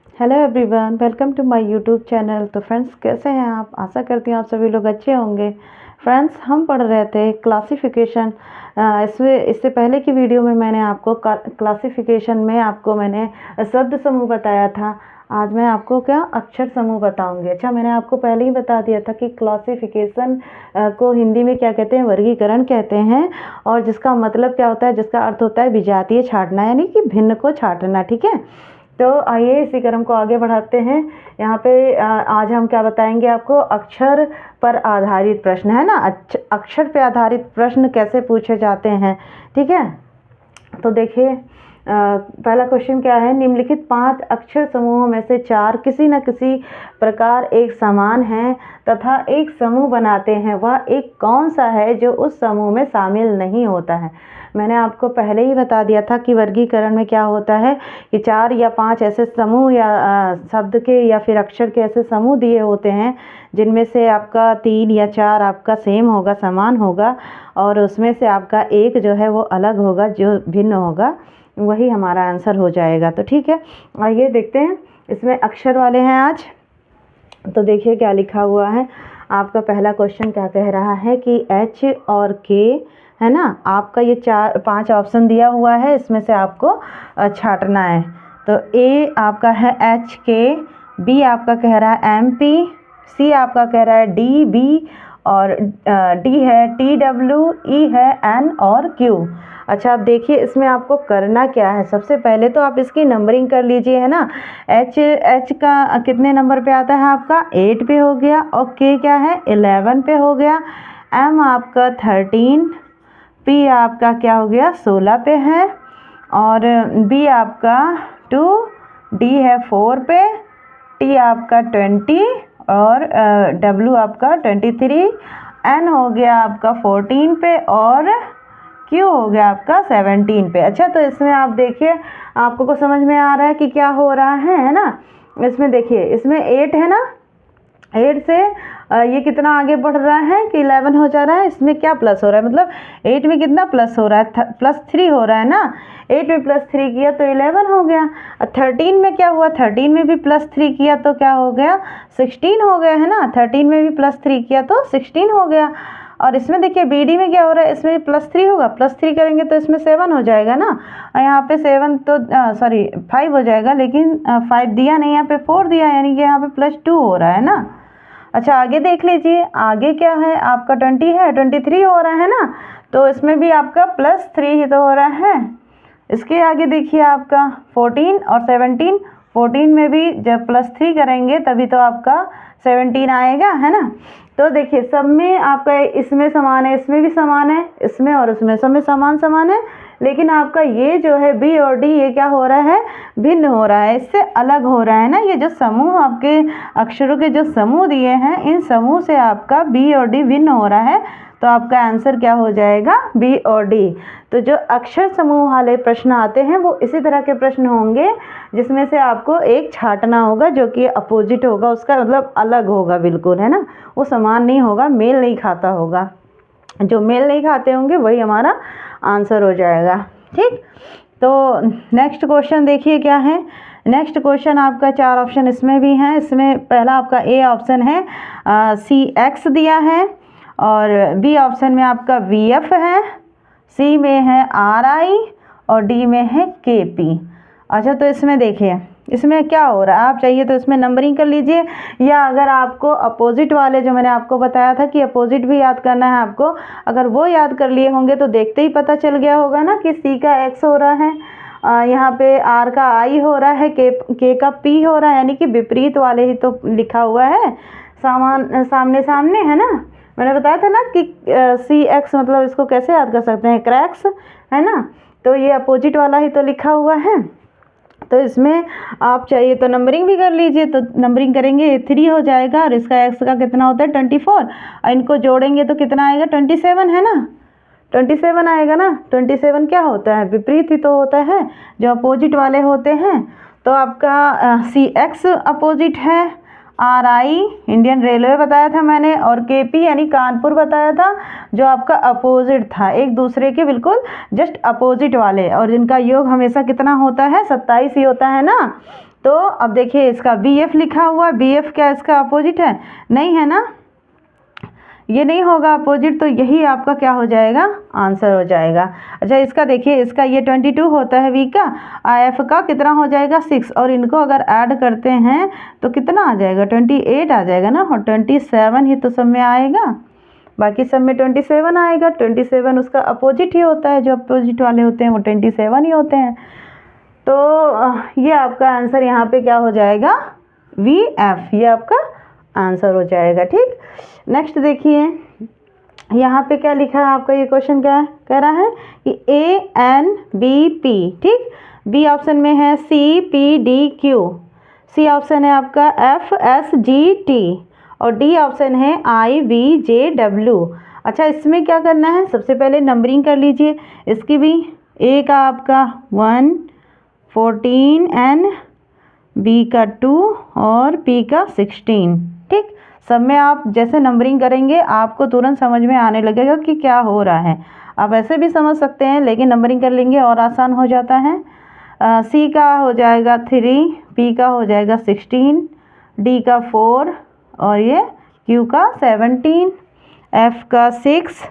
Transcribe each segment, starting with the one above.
Hello everyone, welcome to my YouTube channel. तो friends, कैसे हैं आप? आशा करती हूँ आप सभी लोग अच्छे होंगे। फ्रेंड्स, हम पढ़ रहे थे क्लासिफिकेशन। इससे पहले की वीडियो में मैंने आपको क्लासिफिकेशन में आपको मैंने शब्द समूह बताया था। आज मैं आपको क्या अक्षर समूह बताऊंगी। अच्छा, मैंने आपको पहले ही बता दिया था कि क्लासिफिकेशन को हिंदी में क्या कहते हैं? वर्गीकरण कहते हैं। और जिसका मतलब क्या होता है? जिसका अर्थ होता है विजातीय छांटना, यानी कि भिन्न को छांटना। ठीक है, तो आइए इसी क्रम को आगे बढ़ाते हैं। यहाँ पे आज हम क्या बताएंगे आपको? अक्षर पर आधारित प्रश्न, है ना। अक्षर पे आधारित प्रश्न कैसे पूछे जाते हैं, ठीक है। तो देखिए, पहला क्वेश्चन क्या है? निम्नलिखित 5 अक्षर समूहों में से 4 किसी न किसी प्रकार एक समान हैं तथा एक समूह बनाते हैं। वह एक कौन सा है जो उस समूह में शामिल नहीं होता है? मैंने आपको पहले ही बता दिया था कि वर्गीकरण में क्या होता है कि 4 या 5 ऐसे समूह या शब्द के या फिर अक्षर के ऐसे समूह दिए होते हैं जिनमें से आपका 3 या 4 आपका सेम होगा, समान होगा, और उसमें से आपका एक जो है वो अलग होगा, जो भिन्न होगा। वही हमारा आंसर हो जाएगा। तो ठीक है, आइए देखते हैं। इसमें अक्षर वाले हैं आज। तो देखिए क्या लिखा हुआ है। आपका पहला क्वेश्चन क्या कह रहा है कि एच और के, है ना। आपका ये 5 ऑप्शन दिया हुआ है, इसमें से आपको छांटना है। तो ए आपका है एच के, बी आपका कह रहा है एम पी, सी आपका कह रहा है डी बी, और डी है टी डब्ल्यू, ई है एन और क्यू। अच्छा, अब देखिए इसमें आपको करना क्या है। सबसे पहले तो आप इसकी नंबरिंग कर लीजिए, है ना। एच का कितने नंबर पे आता है? आपका 8 पे हो गया, और के क्या है? 11 पे हो गया, एम आपका 13, पी आपका क्या हो गया? 16 पे है, और बी आपका 2, डी है 4 पे, टी आपका 20, और डब्ल्यू आपका 23, एन हो गया आपका 14 पे, और क्यू हो गया आपका 17 पे। अच्छा, तो इसमें आप देखिए, आपको को समझ में आ रहा है कि क्या हो रहा है ना। इसमें देखिए, इसमें 8 है ना। 8 से ये कितना आगे बढ़ रहा है कि 11 हो जा रहा है। इसमें क्या प्लस हो रहा है? मतलब 8 में कितना प्लस हो रहा है? +3 हो रहा है ना। 8 में +3 किया तो 11 हो गया। 13 में क्या हुआ? 13 में भी +3 किया तो क्या हो गया? 16 हो गया, है ना। 13 में भी +3 किया तो 16 हो गया। और इसमें देखिए बी डी में क्या हो रहा है? इसमें +3 होगा, +3 करेंगे तो इसमें 7 हो जाएगा ना। और यहाँ पे 7 तो 5 हो जाएगा, लेकिन 5 दिया नहीं, यहाँ पे 4 दिया, यानी कि यहाँ पे +2 हो रहा है ना। अच्छा, आगे देख लीजिए, आगे क्या है? आपका 20 है, 23 हो रहा है ना। तो इसमें भी आपका +3 ही तो हो रहा है। इसके आगे देखिए आपका 14 और 17। 14 में भी जब +3 करेंगे तभी तो आपका 17 आएगा, है ना। तो देखिए, सब में आपका इसमें समान है, इसमें भी समान है, इसमें और उसमें, सब में समान समान है। लेकिन आपका ये जो है बी और डी, ये क्या हो रहा है? भिन्न हो रहा है, इससे अलग हो रहा है ना। ये जो समूह आपके अक्षरों के जो समूह दिए हैं, इन समूह से आपका बी और डी भिन्न हो रहा है। तो आपका आंसर क्या हो जाएगा? बी और डी। तो जो अक्षर समूह वाले प्रश्न आते हैं वो इसी तरह के प्रश्न होंगे जिसमें से आपको एक छांटना होगा, जो कि अपोजिट होगा, उसका मतलब अलग होगा बिल्कुल, है ना। वो समान नहीं होगा, मेल नहीं खाता होगा। जो मेल नहीं खाते होंगे वही हमारा आंसर हो जाएगा। ठीक, तो नेक्स्ट क्वेश्चन देखिए क्या है। नेक्स्ट क्वेश्चन आपका 4 ऑप्शन इसमें भी हैं। इसमें पहला आपका ए ऑप्शन है CX दिया है, और बी ऑप्शन में आपका VF है, सी में है RI, और डी में है KP। अच्छा, तो इसमें देखिए इसमें क्या हो रहा है। आप चाहिए तो इसमें नंबरिंग कर लीजिए, या अगर आपको अपोजिट वाले जो मैंने आपको बताया था कि अपोजिट भी याद करना है आपको, अगर वो याद कर लिए होंगे तो देखते ही पता चल गया होगा ना कि सी का X हो रहा है, यहाँ पे R का I हो रहा है, के का P हो रहा है, यानी कि विपरीत वाले ही तो लिखा हुआ है, सामने सामने, है ना। मैंने बताया था ना कि CX मतलब इसको कैसे याद कर सकते हैं? क्रैक्स, है ना। तो ये अपोजिट वाला ही तो लिखा हुआ है। तो इसमें आप चाहिए तो नंबरिंग भी कर लीजिए। तो नंबरिंग करेंगे 3 हो जाएगा, और इसका x का कितना होता है? 24, और इनको जोड़ेंगे तो कितना आएगा? 27, है ना। 27 आएगा ना। 27 क्या होता है? विपरीत ही तो होता है, जो अपोजिट वाले होते हैं। तो आपका CX अपोजिट है, RI इंडियन रेलवे बताया था मैंने, और KP यानी कानपुर बताया था, जो आपका अपोजिट था, एक दूसरे के बिल्कुल जस्ट अपोजिट वाले, और जिनका योग हमेशा कितना होता है, 27 ही होता है ना। तो अब देखिए इसका BF लिखा हुआ, BF क्या इसका अपोजिट है? नहीं है ना, ये नहीं होगा अपोजिट, तो यही आपका क्या हो जाएगा, आंसर हो जाएगा। अच्छा इसका देखिए, इसका ये 22 होता है V का, IF का कितना हो जाएगा 6, और इनको अगर ऐड करते हैं तो कितना आ जाएगा, 28 आ जाएगा ना, और 27 ही तो सब में आएगा, बाकी सब में 27 आएगा। 27 उसका अपोजिट ही होता है, जो अपोजिट वाले होते हैं वो 27 ही होते हैं। तो ये आपका आंसर यहाँ पे क्या हो जाएगा, VF, ये आपका आंसर हो जाएगा। ठीक, नेक्स्ट देखिए यहाँ पे क्या लिखा है आपका, ये क्वेश्चन क्या कह रहा है कि ANBP, ठीक, B ऑप्शन में है CPDQ, C ऑप्शन है आपका FSGT, और D ऑप्शन है IBJW। अच्छा इसमें क्या करना है, सबसे पहले नंबरिंग कर लीजिए इसकी भी। A का आपका 1, 14N, B का 2 और P का 16। ठीक, सब में आप जैसे नंबरिंग करेंगे आपको तुरंत समझ में आने लगेगा कि क्या हो रहा है। आप ऐसे भी समझ सकते हैं, लेकिन नंबरिंग कर लेंगे और आसान हो जाता है। C का हो जाएगा 3, P का हो जाएगा 16, D का 4 और ये Q का 17, F का 6,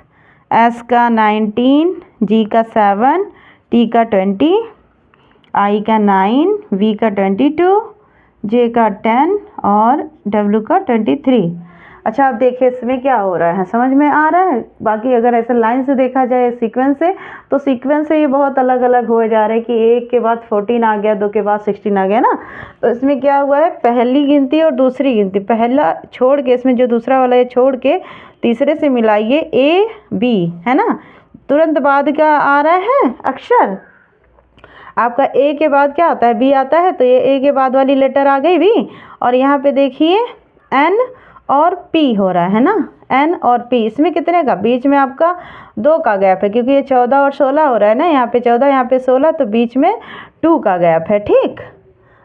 S का 19, G का 7, T का 20, I का 9, V का 22, J का 10 और W का 23। अच्छा अब देखिए इसमें क्या हो रहा है, समझ में आ रहा है। बाकी अगर ऐसे लाइन से देखा जाए सीक्वेंस से, तो सीक्वेंस से ये बहुत अलग अलग हो जा रहा है कि एक के बाद 14 आ गया, 2 के बाद 16 आ गया ना। तो इसमें क्या हुआ है, पहली गिनती और दूसरी गिनती, पहला छोड़ के इसमें जो दूसरा वाला है छोड़ के तीसरे से मिलाइए AB, है ना, तुरंत बाद का आ रहा है अक्षर आपका। A के बाद क्या आता है, B आता है, तो ये A के बाद वाली लेटर आ गई B, और यहाँ पे देखिए N और P हो रहा है ना, N और P। इसमें कितने का, बीच में आपका 2 का गैप है, क्योंकि ये 14 और 16 हो रहा है ना, यहाँ पे 14 यहाँ पे 16, तो बीच में 2 का गैप है। ठीक,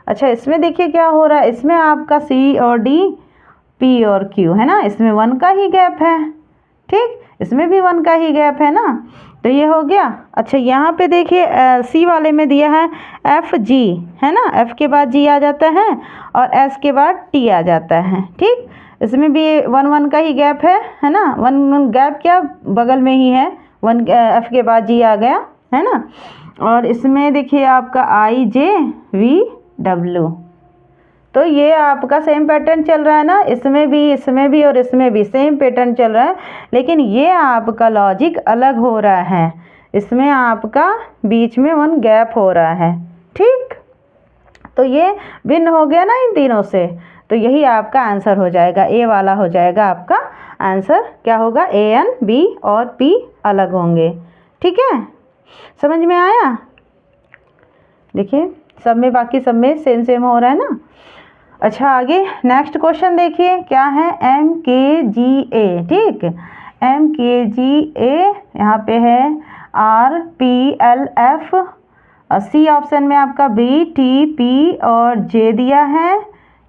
अच्छा इसमें देखिए क्या हो रहा है, इसमें आपका C और D, P और Q है ना, इसमें 1 का ही गैप है। ठीक, इसमें भी 1 का ही गैप है ना, तो ये हो गया। अच्छा यहाँ पे देखिए C वाले में दिया है FG, है ना, F के बाद G आ जाता है और S के बाद T आ जाता है। ठीक, इसमें भी 1 का ही गैप है ना, 1 गैप क्या बगल में ही है, 1 F के बाद G आ गया, है ना। और इसमें देखिए आपका IJVW, तो ये आपका सेम पैटर्न चल रहा है ना, इसमें भी और इसमें भी सेम पैटर्न चल रहा है, लेकिन ये आपका लॉजिक अलग हो रहा है, इसमें आपका बीच में 1 गैप हो रहा है। ठीक, तो ये भिन्न हो गया ना इन तीनों से, तो यही आपका आंसर हो जाएगा, A वाला हो जाएगा आपका आंसर। क्या होगा, AN, B और P अलग होंगे। ठीक है, समझ में आया। देखिए सब में, बाकी सब में सेम हो रहा है ना। अच्छा आगे नेक्स्ट क्वेश्चन देखिए क्या है, MKGA। ठीक, MKGA यहाँ पे है RPLF, C ऑप्शन में आपका B, T, P और J दिया है।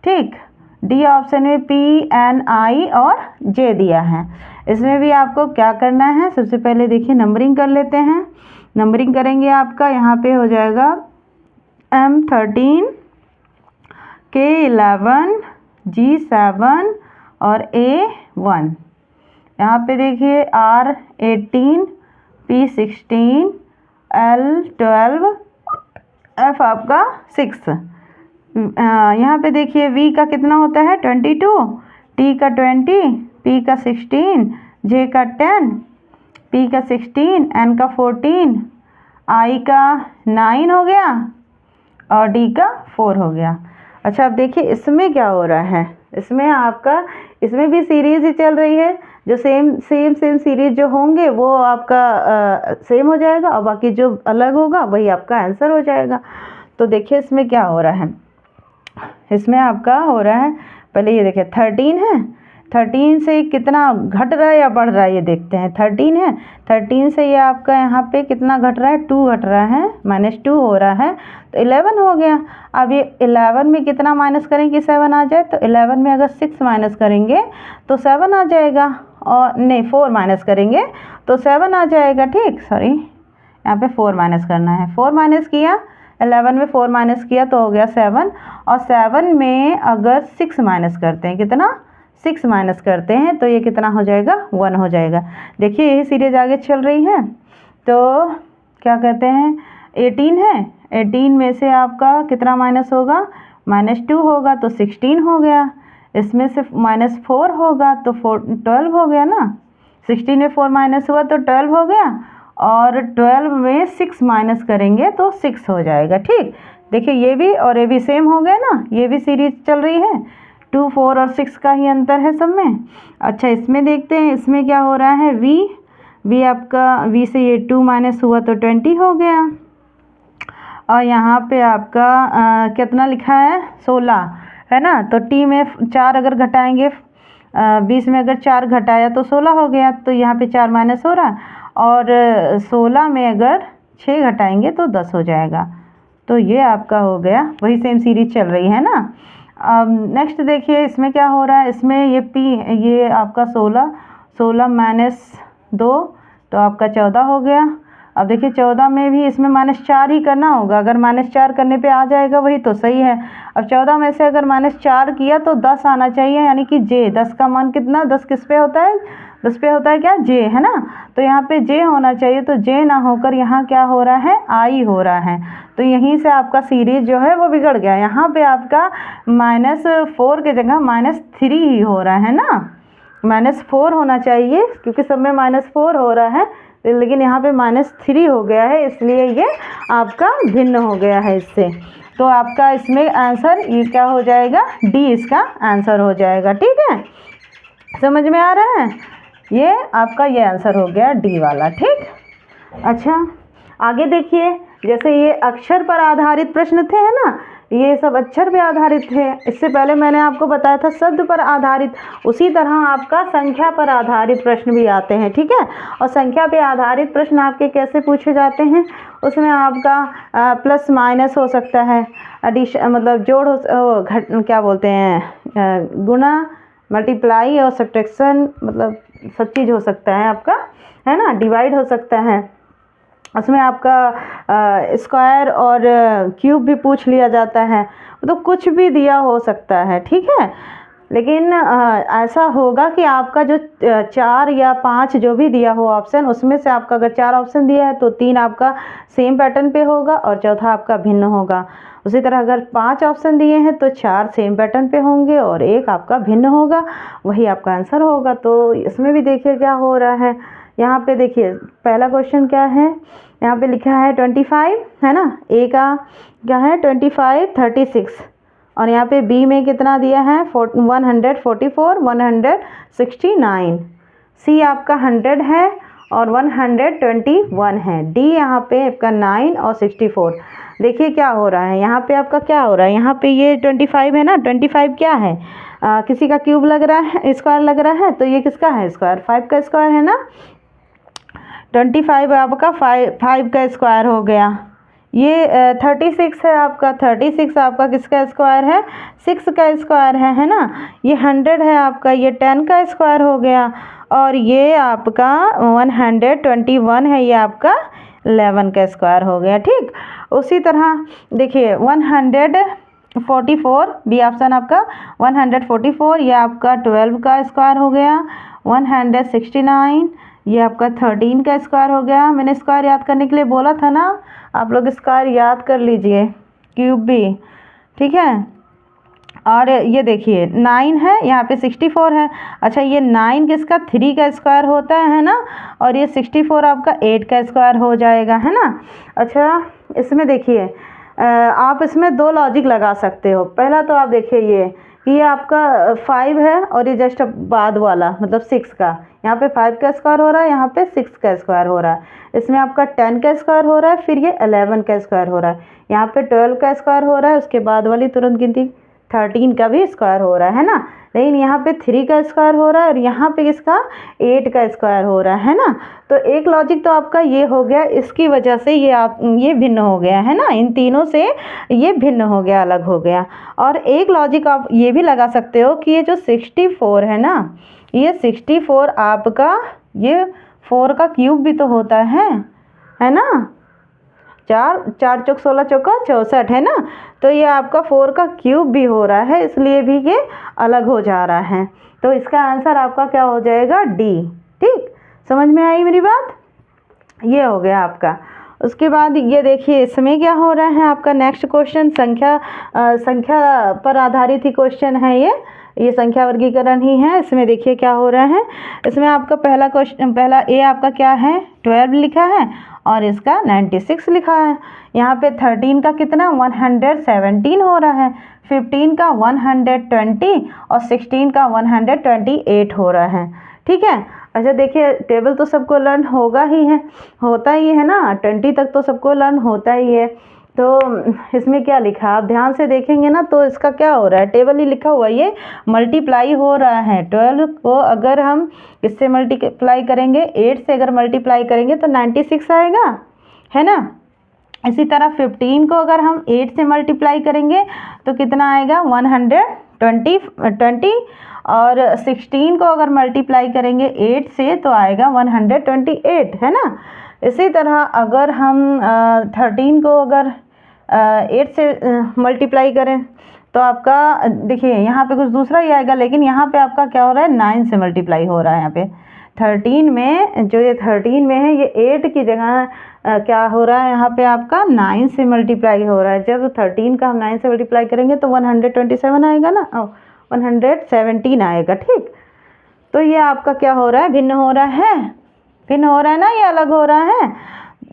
ठीक, D ऑप्शन में P, N, I और J दिया है। इसमें भी आपको क्या करना है, सबसे पहले देखिए नंबरिंग कर लेते हैं। नंबरिंग करेंगे आपका यहाँ पे हो जाएगा M13, K11, G7 और A1। यहाँ पे देखिए R18, P16, L12, F आपका 6। यहाँ पे देखिए V का कितना होता है 22, T का 20, P का 16, J का 10, P का 16, N का 14, I का 9 हो गया और D का 4 हो गया। अच्छा अब देखिए इसमें क्या हो रहा है, इसमें आपका, इसमें भी सीरीज़ ही चल रही है, जो सेम सीरीज जो होंगे वो आपका सेम हो जाएगा, और बाकी जो अलग होगा वही आपका आंसर हो जाएगा। तो देखिए इसमें क्या हो रहा है, इसमें आपका हो रहा है, पहले ये देखिए 13 है, 13 से कितना घट रहा है या बढ़ रहा है ये देखते हैं। 13 है, 13 से ये आपका यहाँ पे कितना घट रहा है, 2 घट रहा है, -2 हो रहा है, तो 11 हो गया। अब ये 11 में कितना माइनस करेंगे कि 7 आ जाए, तो 11 में अगर 6 माइनस करेंगे तो 7 आ जाएगा, और नहीं 4 माइनस करेंगे तो 7 आ जाएगा। ठीक, सॉरी यहाँ पे 4 माइनस करना है, 4 माइनस किया, 11 में 4 माइनस किया तो हो गया 7, और 7 में अगर 6 माइनस करते हैं, कितना 6 माइनस करते हैं तो ये कितना हो जाएगा, 1 हो जाएगा। देखिए यही सीरीज आगे चल रही है, तो क्या कहते हैं 18 है, 18 में से आपका कितना माइनस होगा, -2 होगा तो 16 हो गया, इसमें से -4 होगा तो 12 हो गया ना, 16 में 4 माइनस हुआ तो 12 हो गया, और 12 में 6 माइनस करेंगे तो 6 हो जाएगा। ठीक, देखिए ये भी और ये भी सेम हो गया ना, ये भी सीरीज चल रही है, 2, 4 और 6 का ही अंतर है सब में। अच्छा इसमें देखते हैं, इसमें क्या हो रहा है, v आपका v से ये 2 माइनस हुआ तो 20 हो गया, और यहाँ पे आपका कितना लिखा है 16 है ना, तो t में 4 अगर घटाएंगे, 20 में अगर 4 घटाया तो 16 हो गया, तो यहाँ पे 4 माइनस हो रहा है, और 16 में अगर 6 घटाएंगे तो 10 हो जाएगा। तो ये आपका हो गया, वही सेम सीरीज चल रही है ना। अब नेक्स्ट देखिए इसमें क्या हो रहा है, इसमें ये आपका 16 माइनस 2 तो आपका 14 हो गया। अब देखिए 14 में भी इसमें -4 ही करना होगा, अगर -4 करने पे आ जाएगा वही तो सही है। अब 14 में से अगर -4 किया तो 10 आना चाहिए, यानी कि j, 10 का मान कितना, 10 किस पे होता है, 10 पे होता है क्या, j है ना, तो यहाँ पे j होना चाहिए, तो j ना होकर यहाँ क्या हो रहा है, i हो रहा है, तो यहीं से आपका सीरीज जो है वो बिगड़ गया। यहाँ पे आपका -4 की जगह -3 ही हो रहा है ना, -4 होना चाहिए क्योंकि सब में -4 हो रहा है, लेकिन यहाँ पे -3 हो गया है, इसलिए ये आपका भिन्न हो गया है इससे। तो आपका इसमें आंसर ये क्या हो जाएगा, डी इसका आंसर हो जाएगा। ठीक है, समझ में आ रहा है, ये आपका ये आंसर हो गया डी वाला। ठीक, अच्छा आगे देखिए, जैसे ये अक्षर पर आधारित प्रश्न थे है ना, ये सब अक्षर पे आधारित थे, इससे पहले मैंने आपको बताया था शब्द पर आधारित, उसी तरह आपका संख्या पर आधारित प्रश्न भी आते हैं। ठीक है, और संख्या पे आधारित प्रश्न आपके कैसे पूछे जाते हैं, उसमें आपका प्लस माइनस हो सकता है, एडिशन मतलब जोड़ हो, क्या बोलते हैं गुणा, मल्टीप्लाई और सब्ट्रैक्शन, मतलब सब चीज़ हो सकता है आपका, है ना, डिवाइड हो सकता है, उसमें आपका स्क्वायर और क्यूब भी पूछ लिया जाता है, तो कुछ भी दिया हो सकता है। ठीक है, लेकिन ऐसा होगा कि आपका जो 4 या 5 जो भी दिया हो ऑप्शन, उसमें से आपका अगर 4 ऑप्शन दिया है तो 3 आपका सेम पैटर्न पे होगा और चौथा आपका भिन्न होगा। उसी तरह अगर 5 ऑप्शन दिए हैं तो 4 सेम पैटर्न पे होंगे और 1 आपका भिन्न होगा, वही आपका आंसर होगा। तो इसमें भी देखिए क्या हो रहा है, यहाँ पे देखिए पहला क्वेश्चन क्या है, यहाँ पे लिखा है 25 है ना, ए का क्या है 25, 36, और यहाँ पे बी में कितना दिया है 144, 169, सी आपका 100 है और 121 है, डी यहाँ पे आपका 9 और 64। देखिए क्या हो रहा है, यहाँ पे आपका क्या हो रहा है, यहाँ पे ये 25 है ना, 25 क्या है, किसी का क्यूब लग रहा है, स्क्वायर लग रहा है, तो ये किसका है स्क्वायर, 5 का स्क्वायर है ना, 25 आपका 5 का स्क्वायर हो गया। ये 36 है आपका, 36 आपका किसका स्क्वायर है, 6 का स्क्वायर है ना। ये 100 है आपका, ये 10 का स्क्वायर हो गया, और ये आपका 121 है, ये आपका 11 का स्क्वायर हो गया। ठीक, उसी तरह देखिए 144 बी ऑप्शन आपका 144, ये आपका 12 का स्क्वायर हो गया, 169 ये आपका 13 का स्क्वायर हो गया। मैंने स्क्वायर याद करने के लिए बोला था ना, आप लोग स्क्वायर याद कर लीजिए, क्यूब भी। ठीक है, और ये देखिए 9 है, यहाँ पे 64 है। अच्छा ये 9 किसका 3 का स्क्वायर होता है ना, और ये 64 आपका 8 का स्क्वायर हो जाएगा, है ना। अच्छा इसमें देखिए आप इसमें 2 लॉजिक लगा सकते हो। पहला तो आप देखिए ये आपका 5 है और ये जस्ट बाद वाला मतलब 6 का, यहाँ पे 5 का स्क्वायर हो रहा है, यहाँ पे 6 का स्क्वायर हो रहा है। इसमें आपका 10 का स्क्वायर हो रहा है, फिर ये 11 का स्क्वायर हो रहा है, यहाँ पे 12 का स्क्वायर हो रहा है, उसके बाद वाली तुरंत गिनती 13 का भी स्क्वायर हो रहा है ना, लेकिन यहाँ पे 3 का स्क्वायर हो रहा है और यहाँ पे किसका 8 का स्क्वायर हो रहा है ना। तो एक लॉजिक तो आपका ये हो गया, इसकी वजह से ये भिन्न हो गया है ना, इन तीनों से ये भिन्न हो गया, अलग हो गया। और एक लॉजिक आप ये भी लगा सकते हो कि ये जो 64 है ना, ये 64 आपका ये 4 का क्यूब भी तो होता है ना। 4 4 चौक 16 चौका 64 है ना, तो ये आपका 4 का क्यूब भी हो रहा है, इसलिए भी ये अलग हो जा रहा है। तो इसका आंसर आपका क्या हो जाएगा, डी। ठीक, समझ में आई मेरी बात? ये हो गया आपका। उसके बाद ये देखिए इसमें क्या हो रहा है आपका नेक्स्ट क्वेश्चन, संख्या पर आधारित ही क्वेश्चन है ये संख्या वर्गीकरण ही है। इसमें देखिए क्या हो रहा है, इसमें आपका पहला ए आपका क्या है 12 लिखा है और इसका 96 लिखा है। यहाँ पे 13 का कितना 117 हो रहा है, 15 का 120 और 16 का 128 हो रहा है। ठीक है, अच्छा देखिए टेबल तो सबको लर्न होता ही है ना, 20 तक तो सबको लर्न होता ही है। तो इसमें क्या लिखा आप ध्यान से देखेंगे ना, तो इसका क्या हो रहा है, टेबल ही लिखा हुआ, ये मल्टीप्लाई हो रहा है। 12 को अगर हम इससे मल्टीप्लाई करेंगे, 8 से अगर मल्टीप्लाई करेंगे तो 96 आएगा, है ना। इसी तरह 15 को अगर हम 8 से मल्टीप्लाई करेंगे तो कितना आएगा 120 और 16 को अगर मल्टीप्लाई करेंगे 8 से तो आएगा 128, है ना। इसी तरह अगर हम 13 को अगर 8 से मल्टीप्लाई करें तो आपका देखिए यहाँ पे कुछ दूसरा ही आएगा, लेकिन यहाँ पे आपका क्या हो रहा है 9 से मल्टीप्लाई हो रहा है। यहाँ पे 13 में जो ये 13 में है, ये 8 की जगह क्या हो रहा है, यहाँ पे आपका 9 से मल्टीप्लाई हो रहा है। जब 13 का हम 9 से मल्टीप्लाई करेंगे तो 127 आएगा ना, 117 आएगा। ठीक, तो ये आपका क्या हो रहा है, भिन्न हो रहा है ना, ये अलग हो रहा है।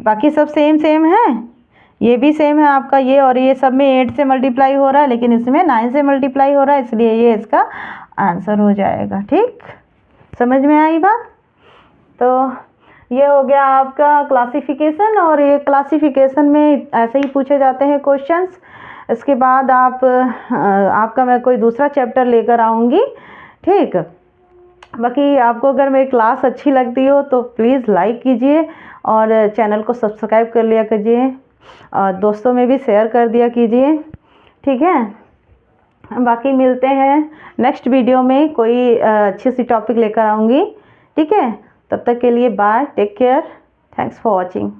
बाकी सब सेम है, ये भी सेम है आपका ये, और ये सब में 8 से मल्टीप्लाई हो रहा है, लेकिन इसमें 9 से मल्टीप्लाई हो रहा है, इसलिए ये इसका आंसर हो जाएगा। ठीक, समझ में आई बात? तो ये हो गया आपका क्लासिफिकेशन, और ये क्लासिफिकेशन में ऐसे ही पूछे जाते हैं क्वेश्चंस। इसके बाद आपका मैं कोई दूसरा चैप्टर लेकर आऊँगी। ठीक, बाकी आपको अगर मेरी क्लास अच्छी लगती हो तो प्लीज़ लाइक कीजिए और चैनल को सब्सक्राइब कर लिया कीजिए और दोस्तों में भी शेयर कर दिया कीजिए। ठीक है, बाकी मिलते हैं नेक्स्ट वीडियो में, कोई अच्छी सी टॉपिक लेकर आऊँगी। ठीक है, तब तक के लिए bye, take care, thanks for watching.